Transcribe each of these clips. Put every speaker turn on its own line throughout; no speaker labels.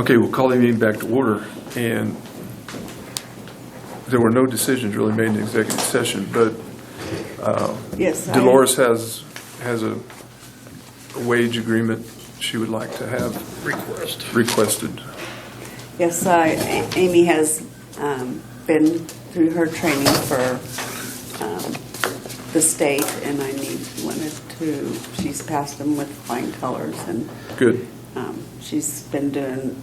Okay, we'll call the meeting back to order, and there were no decisions really made in the executive session, but
Yes,
Dolores has a wage agreement she would like to have requested.
Yes, Amy has been through her training for the state, and she's passed them with flying colors, and
Good.
she's been doing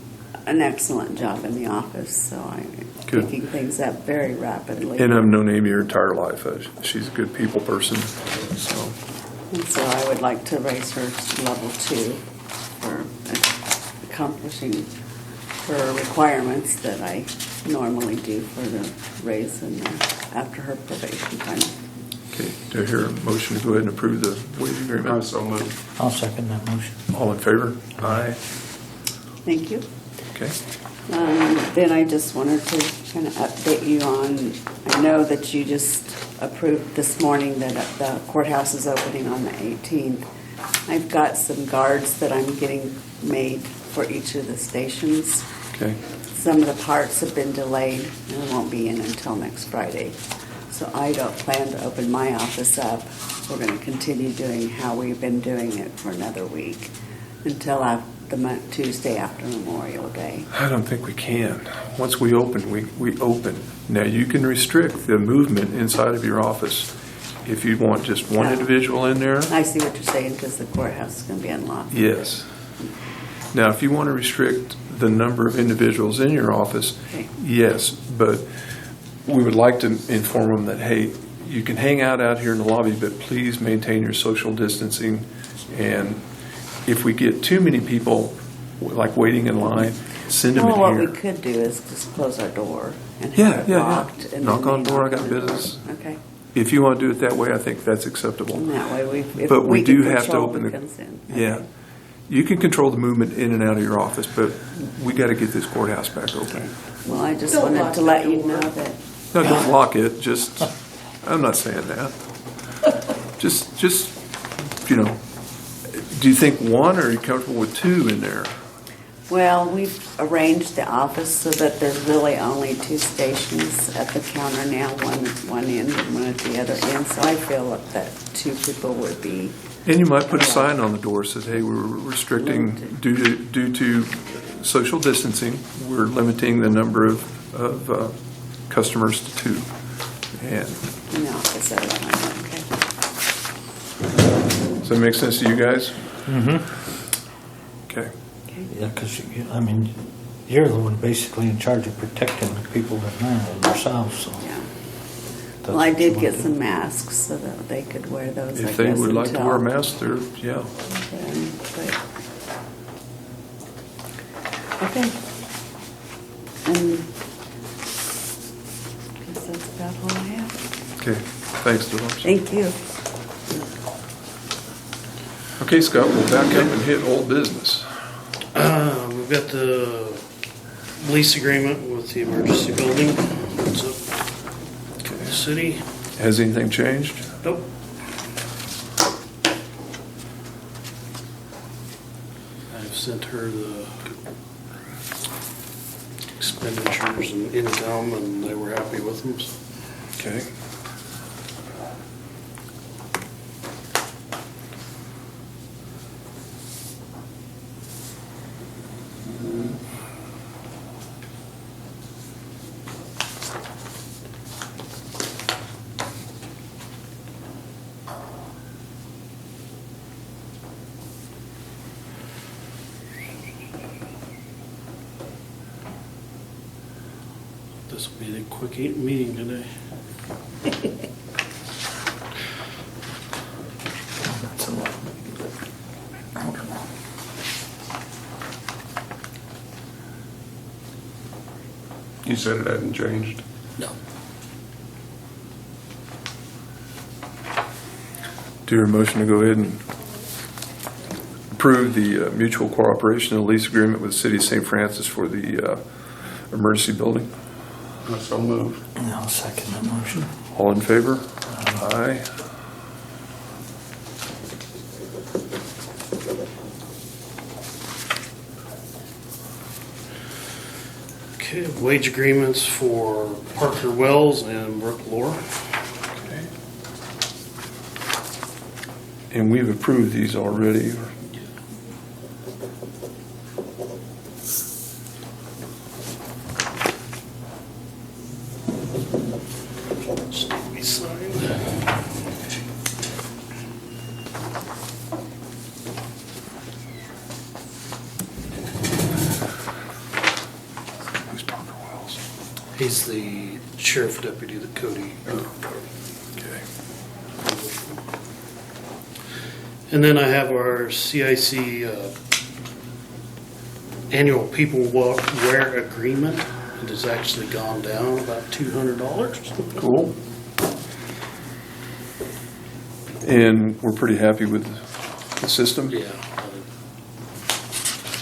an excellent job in the office, so I'm
Good.
picking things up very rapidly.
And I've known Amy her entire life. She's a good people person, so.
And so I would like to raise her to level 2 for accomplishing her requirements that I normally do for the raise after her probation time.
Okay, do I hear a motion to go ahead and approve the wage agreement?
So moved.
I'll second that motion.
All in favor? Aye.
Thank you.
Okay.
Then I just wanted to kind of update you on, I know that you just approved this morning that the courthouse is opening on the 18th. I've got some guards that I'm getting made for each of the stations.
Okay.
Some of the parts have been delayed and won't be in until next Friday. So I don't plan to open my office up. We're going to continue doing how we've been doing it for another week until Tuesday after Memorial Day.
I don't think we can. Once we open, we open. Now, you can restrict the movement inside of your office if you want just one
Yeah.
individual in there.
I see what you're saying because the courthouse is going to be unlocked.
Yes. Now, if you want to restrict the number of individuals in your office,
Okay.
yes, but we would like to inform them that, hey, you can hang out here in the lobby, but please maintain your social distancing. And if we get too many people, like waiting in line, send them
Well, what
in
we
here.
could do is just close our door and
Yeah,
have it
yeah,
locked.
yeah.
And
Knock
then
on
they
door, I
knock
got
on the door.
business.
Okay.
If you want to do it that way, I think that's acceptable.
And that way if
But we do
can
have to
control
open
who
the,
comes in.
yeah.
Okay.
You can control the movement in and out of your office, but we got to get this courthouse back open.
Well, I just
Don't
wanted
lock
to
the
let you
door.
know that.
No, don't lock it, just, I'm not saying that. Just, do you think one, or are you comfortable with 2 in there?
Well, we've arranged the office so that there's really only 2 stations at the counter now, one at one end and one at the other end. So I feel that 2 people would be,
And you might put a sign on the door that says, hey, we're restricting, due to social distancing, we're limiting the number of customers to 2. And
in the office at a time. Okay.
does that make sense to you guys?
Mm-hmm.
Okay.
Okay.
Yeah, because, you're the one basically in charge of protecting the people that know yourself, so.
Yeah.
that's
Well, I
what you
did
wanna
get
do.
some masks so that they could wear those.
If they would like to wear a mask, they're, yeah.
Okay. And I guess that's about all I have.
Okay, thanks, Dolores.
Thank you.
Okay, Scott, we'll back up and hit old business.
We've got the lease agreement with the emergency building. It's up to the city.
Has anything changed?
Nope. I've sent her the expenditures and income, and they were happy with them. So.
Okay.
This will be a quick meeting today.
That's a lot.
You said it hadn't changed?
No.
Do your motion to go ahead and approve the mutual cooperation and lease agreement with the City of St. Francis for the emergency building.
So moved.
I'll second that motion.
All in favor? Aye.
Okay, wage agreements for Parker Wells and Brooke Laura.
Okay. And we've approved these already.
Just need to be signed.
Who's Parker Wells?
He's the sheriff deputy that Cody.
Okay.
And then I have our CIC annual people wear agreement. It has actually gone down about $200.
Cool. And we're pretty happy with the system?
Yeah,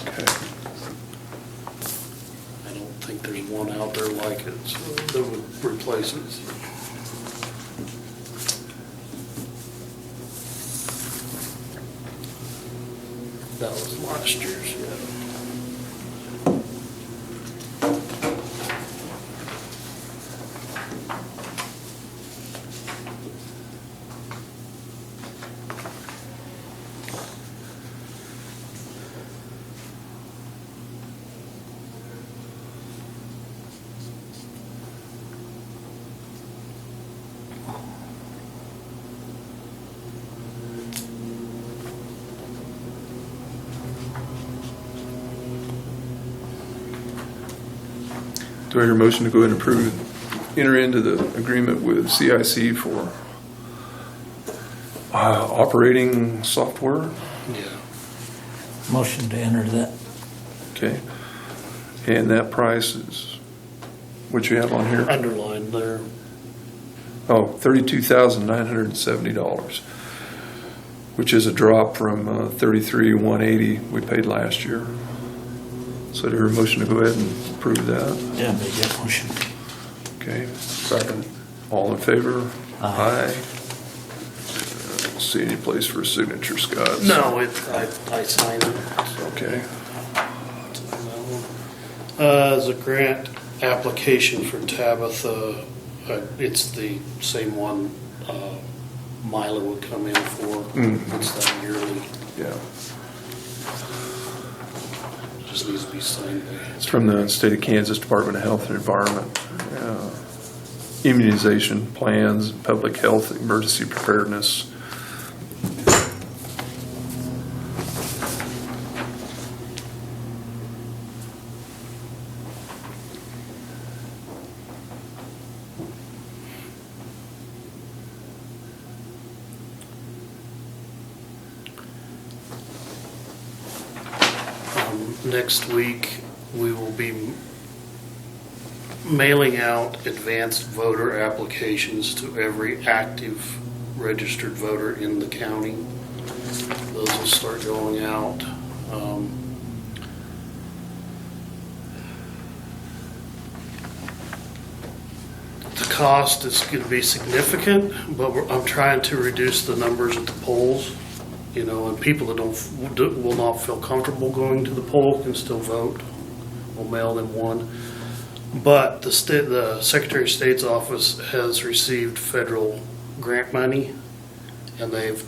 Okay.
I don't think there's one out there like it, so that would replace it. That was last year's, yeah.
Do I hear a motion to go ahead and enter into the agreement with CIC for operating software?
Yeah.
Motion to enter that.
Okay. And that price is what you have on here?
Underlined there.
Oh, $32,970, which is a drop from $33,180 we paid last year. So do I hear a motion to go ahead and approve that?
Yeah, make that motion.
Okay. Second. All in favor?
Aye.
Don't see any place for a signature, Scott.
No, I signed it.
Okay.
As a grant application for Tabitha, it's the same one Myla would come in for. It's that yearly,
Yeah.
just needs to be signed by.
It's from the State of Kansas Department of Health and Environment. Immunization plans, public health, emergency preparedness.
Next week, we will be mailing out advanced voter applications to every active registered voter in the county. Those will start going out. The cost is going to be significant, but I'm trying to reduce the numbers at the polls. You know, and people that will not feel comfortable going to the poll can still vote. We'll mail them one. But the Secretary of State's office has received federal grant money, and they've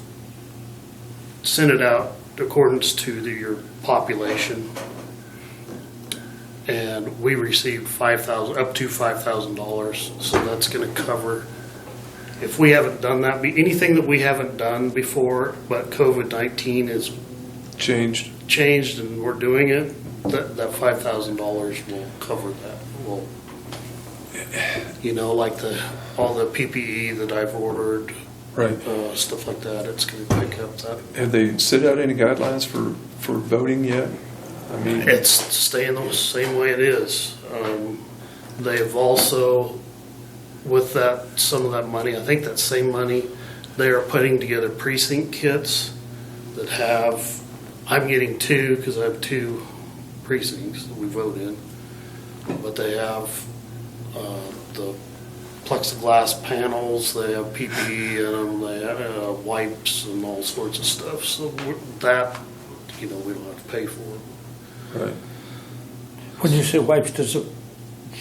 sent it out in accordance to your population. And we received up to $5,000, so that's going to cover. If we haven't done that, anything that we haven't done before, but COVID-19 has
Changed.
and we're doing it, that $5,000 will cover that. Well, you know, like all the PPE that I've ordered,
Right.
stuff like that, it's going to pick up that.
Have they set out any guidelines for voting yet? I mean,
It's staying the same way it is. They have also, with some of that money, I think that same money, they are putting together precinct kits that have, I'm getting 2 because I have 2 precincts that we vote in, but they have the plexiglass panels, they have PPE in them, they have wipes and all sorts of stuff. So that, we don't have to pay for it.
right.
When you say wipes,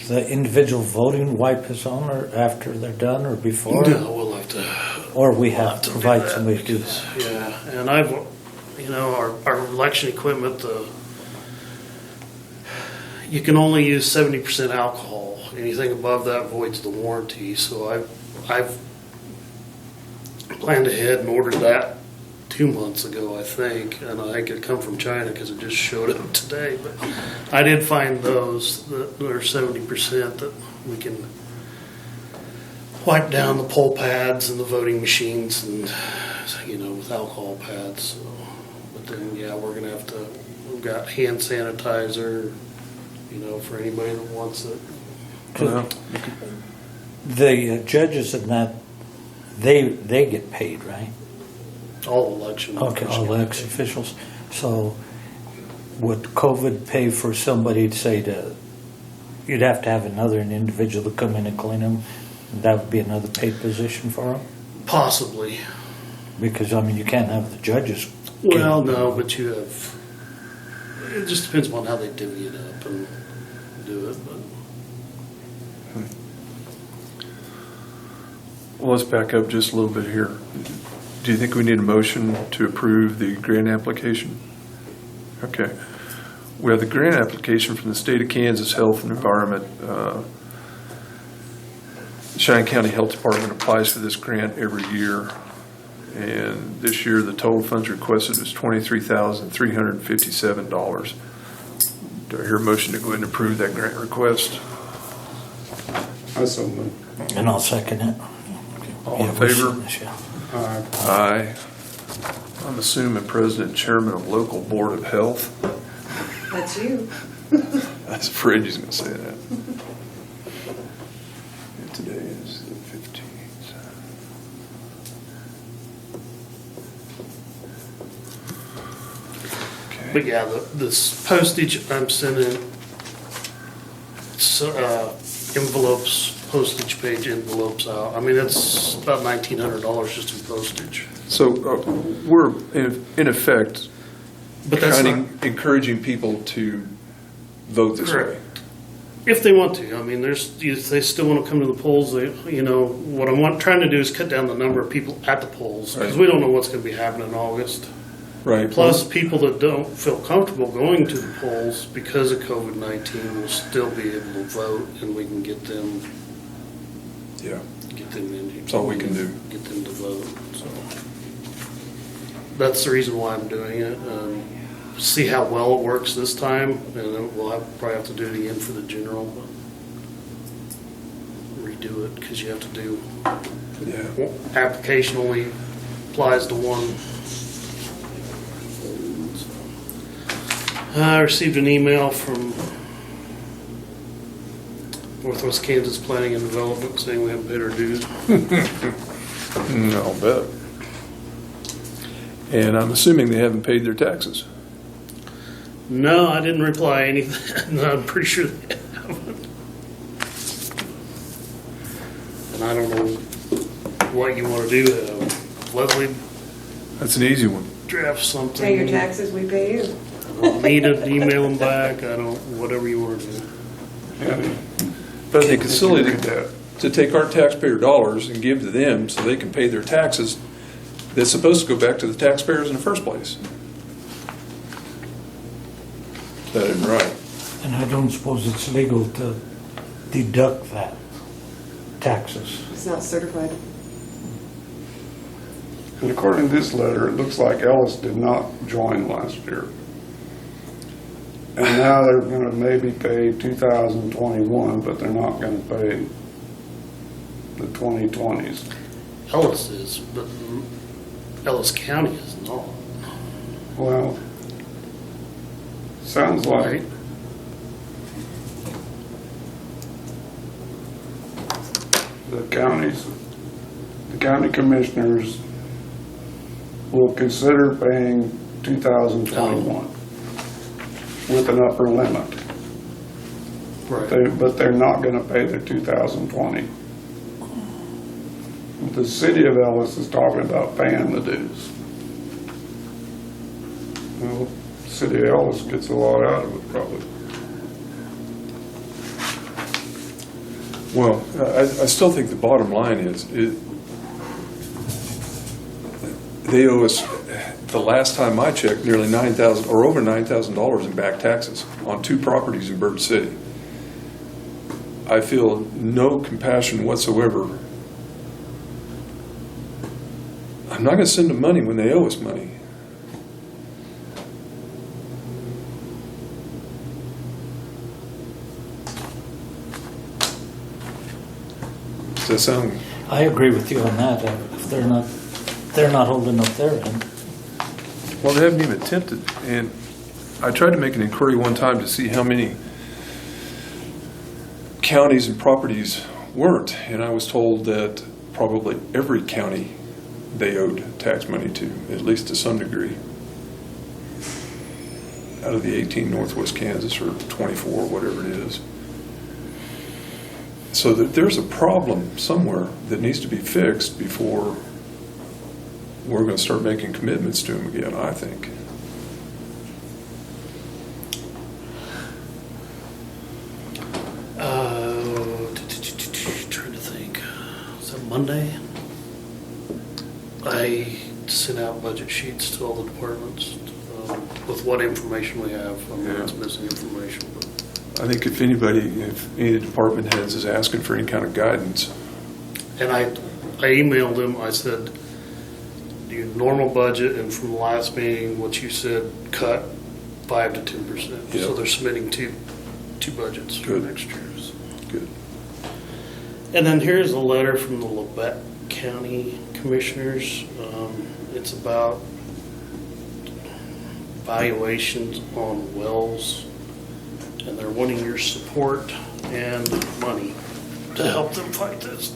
the individual voting wipe us on or after they're done or before?
No, we'll have to.
Or we have to
do
provide
that
somebody to do
because-
that?
Yeah, and our election equipment, you can only use 70% alcohol. Anything above that voids the warranty, so I've planned ahead and ordered that 2 months ago, I think, and I think it come from China because it just showed up today, but I did find those that are 70% that we can wipe down the poll pads and the voting machines and, with alcohol pads. So, but then, yeah, we're gonna have to, we've got hand sanitizer, for anybody that wants it.
Well,
The judges and that, they get paid, right?
All election.
Okay,
officials
all
get
elected
paid.
officials. So would COVID pay for somebody to say you'd have to have an individual to come in and clean them? That would be another paid position for them?
Possibly.
Because, you can't have the judges.
Well, no, but you have, it just depends on how they divvy it up and do it, but.
Well, let's back up just a little bit here. Do you think we need a motion to approve the grant application? Okay. We have the grant application from the State of Kansas Health and Environment. Cheyenne County Health Department applies for this grant every year. And this year, the total funds requested was $23,357. Do I hear a motion to go ahead and approve that grant request?
I so moved.
And I'll second it.
All in
Yeah, we'll
favor?
see this, yeah.
Aye. I'm assuming President and Chairman of Local Board of Health.
That's you.
I was afraid he's going to say that. And today is the 15th.
But
Okay.
yeah, this postage I'm sending, envelopes, postage page envelopes out. It's about $1,900 just in postage.
So we're, in effect,
But that's
kind
not,
of encouraging people to vote this way.
Correct. If they want to. If they still want to come to the polls, what I'm trying to do is cut down the number of people at the polls because
Right.
we don't know what's going to be happening in August.
Right.
Plus, people that don't feel comfortable going to the polls because of COVID-19 will still be able to vote, and we can get them
Yeah.
in.
That's all we can do.
Get them to vote. So that's the reason why I'm doing it. See how well it works this time, and then probably have to do it again for the general. But redo it because you have to do
Yeah.
application only applies to one. I received an email from Northwest Kansas Planning and Development saying we haven't paid our dues.
I'll bet. And I'm assuming they haven't paid their taxes.
No, I didn't reply anything. No, I'm pretty sure they haven't. And I don't know what you want to do. Leslie,
That's an easy one.
draft something.
Pay your taxes, we pay you.
I don't need to email them back. Whatever you want to do.
But I think it's silly to take our taxpayer dollars and give to them so they can pay their taxes that's supposed to go back to the taxpayers in the first place. That isn't right.
And I don't suppose it's legal to deduct that taxes.
It's not certified.
And according to this letter, it looks like Ellis did not join last year. And now they're going to maybe pay 2021, but they're not going to pay the 2020s.
Ellis is, but Ellis County is not.
Well, sounds like the county commissioners will consider paying 2021 with an upper limit. But they're not going to pay the 2020. The city of Ellis is talking about paying the dues. Well, the city of Ellis gets a lot out of it, probably.
Well, I still think the bottom line is, they owe us, the last time I checked, nearly $9,000, or over $9,000 in back taxes on 2 properties in Bird City. I feel no compassion whatsoever. I'm not going to send them money when they owe us money. Does that sound?
I agree with you on that. If they're not holding up their end.
Well, they haven't even attempted, and I tried to make an inquiry one time to see how many counties and properties weren't, and I was told that probably every county they owed tax money to, at least to some degree. Out of the 18 Northwest Kansas, or 24, whatever it is. So that there's a problem somewhere that needs to be fixed before we're going to start making commitments to them again, I think.
Trying to think. Was that Monday? I sent out budget sheets to all the departments with what information we have. I mean, it's missing information, but
I think if any department heads is asking for any kind of guidance,
and I emailed them. I said, your normal budget, and from the last meeting, what you said, cut 5 to 10%.
Yep.
So they're submitting two budgets for
Good.
next year's.
good.
And then here's a letter from the Labette County Commissioners. It's about valuations on wells, and they're wanting your support and money to help them fight this.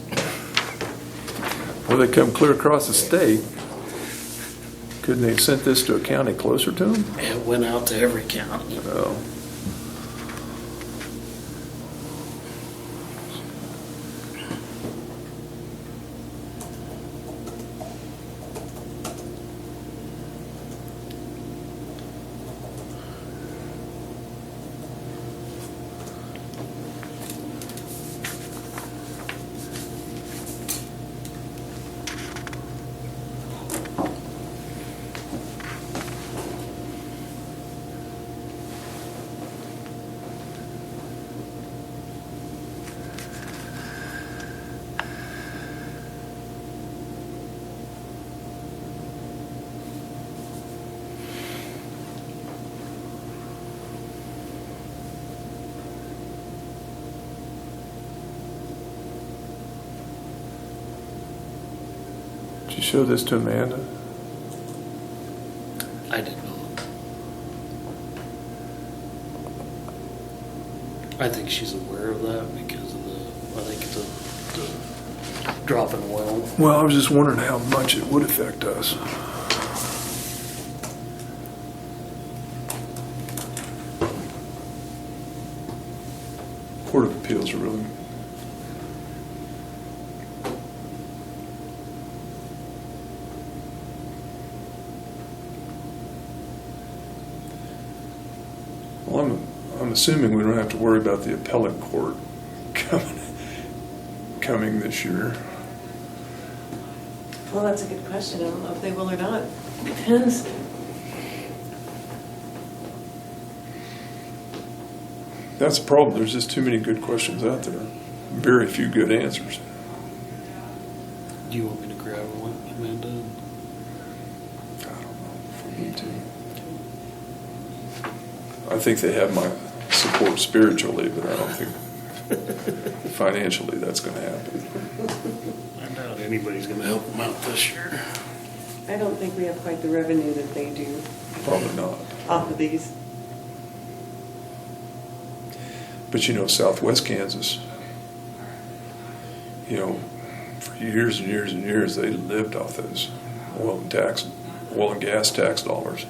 Well, they come clear across the state. Couldn't they have sent this to a county closer to them?
It went out to every county.
Oh. Did you show this to Amanda?
I did not. I think she's aware of that because of the drop in oil.
Well, I was just wondering how much it would affect us. Court of Appeals are really. Well, I'm assuming we don't have to worry about the appellate court coming this year.
Well, that's a good question. I don't know if they will or not. Depends.
That's the problem. There's just too many good questions out there. Very few good answers.
Do you want me to grab one, Amanda?
I don't know if we need to. I think they have my support spiritually, but I don't think financially that's going to happen.
I doubt anybody's going to help them out this year.
I don't think we have quite the revenue that they do
Probably not.
off of these.
But you know, Southwest Kansas, you know, for years and years and years, they lived off those oil and gas tax dollars.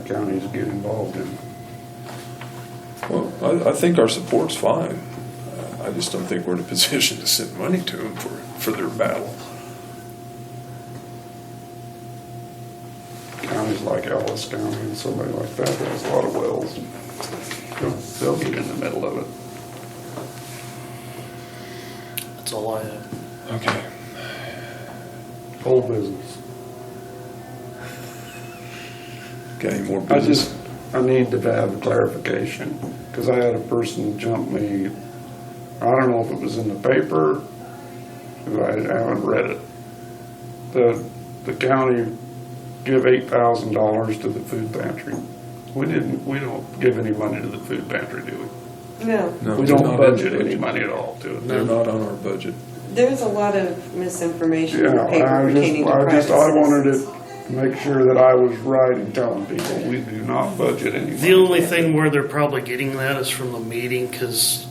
counties get involved in.
Well, I think our support's fine. I just don't think we're in a position to send money to them for their battle.
Counties like Ellis County and somebody like that has a lot of wells. They'll get in the middle of it.
That's all I have.
Okay.
Whole business.
Got any more
I
business?
I need to have clarification, because I had a person jump me, I don't know if it was in the paper, 'cause I haven't read it. The county give $8,000 to the food pantry. We don't give any money to the food pantry, do we?
No,
No,
We
they're
don't
not
budget
in the
any money at all to it.
They're not on our budget.
there's a lot of misinformation in the
Yeah,
paper pertaining to private
I wanted
citizens.
to make sure that I was right in telling people, we do not budget any money.
The only thing where they're probably getting that is from the meeting, because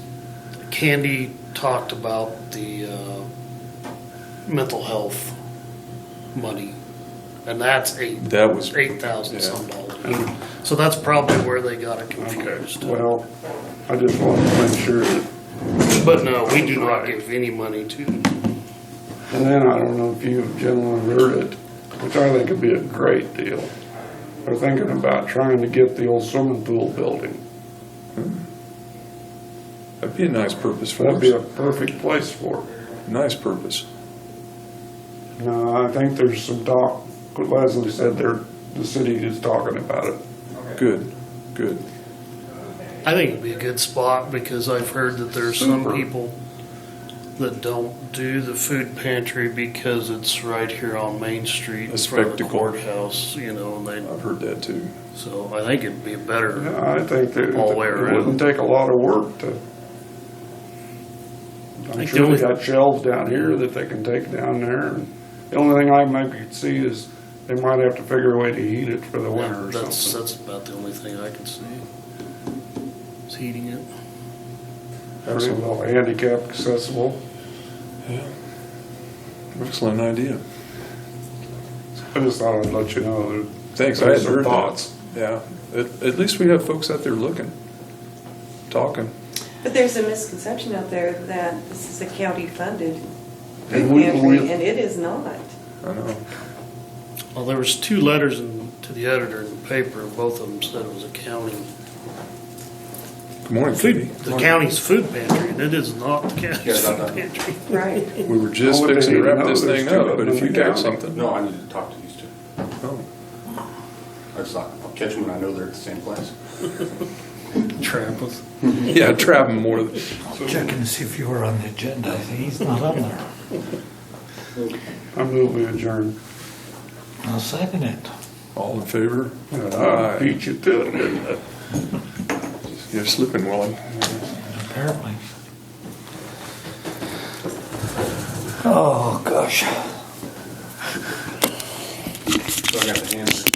Candy talked about the mental health money, and that's
That was,
8,000
yeah.
some dollars. So that's probably where they got it confused.
Well, I just wanted to make sure that.
But no, we do not give any money to them.
And then I don't know if you gentlemen heard it, which I think would be a great deal. They're thinking about trying to get the old swimming pool building.
that'd be a nice purpose for
That'd be a
us.
perfect place for it.
Nice purpose.
No, I think there's some talk, Leslie said the city is talking about it.
Good, good.
I think it'd be a good spot, because I've heard that there's some
Super.
people that don't do the food pantry because it's right here on Main Street in
A
front of the
spectacle.
courtause, and
I've heard that too.
so I think it'd be a better.
Yeah, I think that
All the way
it
around.
wouldn't take a lot of work to. I'm
think
sure
the only-
they got shelves down here that they can take down there. And the only thing I might see is they might have to figure a way to heat it for the winter or
That's,
something.
that's about the only thing I can see, is heating it.
Pretty well handicap accessible.
Yeah. Excellent idea.
I just thought I'd let you know that.
Thanks, I
there's
had
some
heard
thoughts.
that. Yeah, at least we have folks out there looking, talking.
But there's a misconception out there that this is a county-funded food
And we-
pantry, and it is not.
I know.
Well, there was 2 letters to the editor in the paper, and both of them said it was a county,
Good morning, Phoebe.
the county's food pantry, and it is not the county's food pantry.
Right.
We were just
How would they
fixing to
even
wrap
know
this
there's
thing
two
up,
of
but
them
if you
in the
got
county?
something.
No, I need to talk to these two.
Oh,
I just thought, I'll catch them when I know they're at the same place.
Trappers.
yeah, trap them more.
Checking to see if you were on the agenda. I think he's not on there.
I move we adjourn.
I'll second it.
All in favor?
I beat you to it, didn't I?
You're slipping, Wally.
Apparently. Oh, gosh.
So I got the answer.